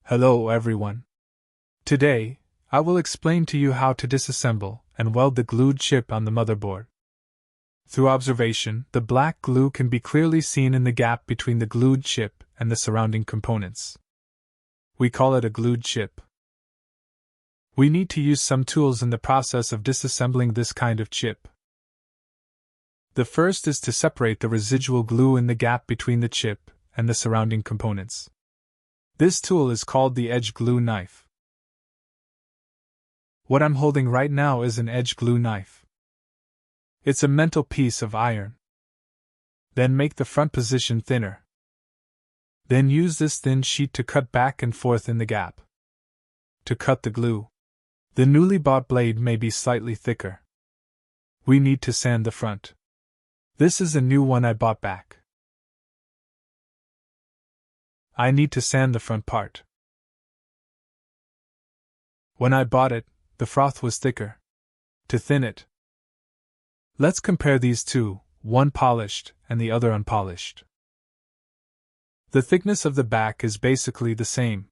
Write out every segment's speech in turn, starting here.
Hello everyone. Today, I will explain to you how to disassemble and weld the glued chip on the motherboard. Through observation, the black glue can be clearly seen in the gap between the glued chip and the surrounding components. We call it a glued chip. We need to use some tools in the process of disassembling this kind of chip. The first is to separate the residual glue in the gap between the chip and the surrounding components. This tool is called the edge glue knife. What I'm holding right now is an edge glue knife. It's a metal piece of iron. Then make the front position thinner. Then use this thin sheet to cut back and forth in the gap. To cut the glue, the newly bought blade may be slightly thicker. We need to sand the front. This is a new one I bought back. I need to sand the front part. When I bought it, the froth was thicker. To thin it. Let's compare these two, one polished and the other unpolished. The thickness of the back is basically the same.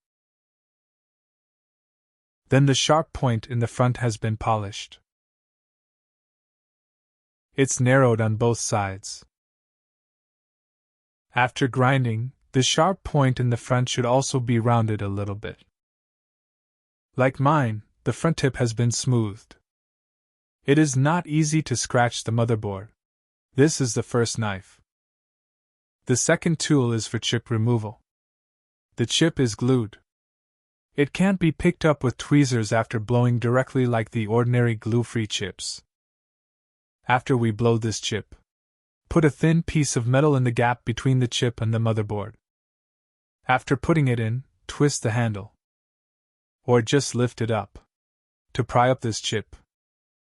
Then the sharp point in the front has been polished. It's narrowed on both sides. After grinding, the sharp point in the front should also be rounded a little bit. Like mine, the front tip has been smoothed. It is not easy to scratch the motherboard. This is the first knife. The second tool is for chip removal. The chip is glued. It can't be picked up with tweezers after blowing directly like the ordinary glue-free chips. After we blow this chip, put a thin piece of metal in the gap between the chip and the motherboard. After putting it in, twist the handle. Or just lift it up. To pry up this chip.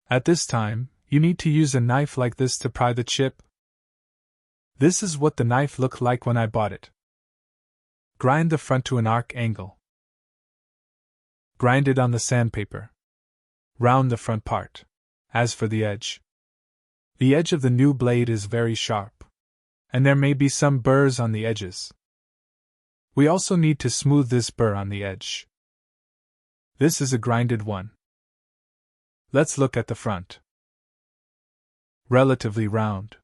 At this time, you need to use a knife like this to pry the chip. This is what the knife looked like when I bought it. Grind the front to an arc angle. Grind it on the sandpaper. Round the front part. As for the edge of the new blade is very sharp, and there may be some burrs on the edges. We also need to smooth this burr on the edge. This is a grinded one. Let's look at the front. Relatively round.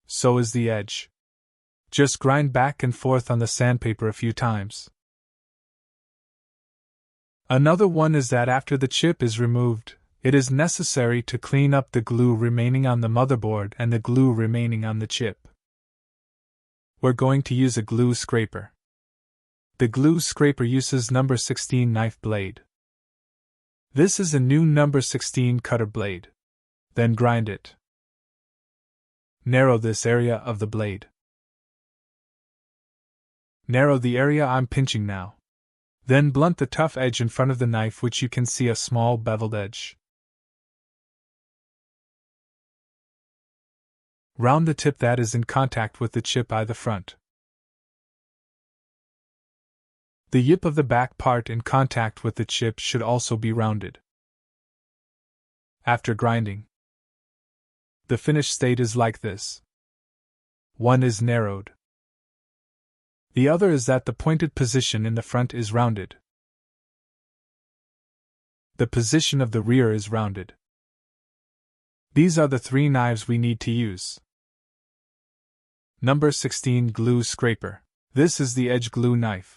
So is the edge. Just grind back and forth on the sandpaper a few times. Another one is that after the chip is removed, it is necessary to clean up the glue remaining on the motherboard and the glue remaining on the chip. We're going to use a glue scraper. The glue scraper uses number 16 knife blade. This is a new number 16 cutter blade. Then grind it. Narrow this area of the blade. Narrow the area I'm pinching now. Then blunt the tough edge in front of the knife, which you can see a small beveled edge. Round the tip that is in contact with the chip by the front. The yip of the back part in contact with the chip should also be rounded. After grinding, the finished state is like this. One is narrowed. The other is that the pointed position in the front is rounded. The position of the rear is rounded. These are the three knives we need to use. Number 16 glue scraper. This is the edge glue knife.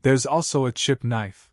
There's also a chip knife.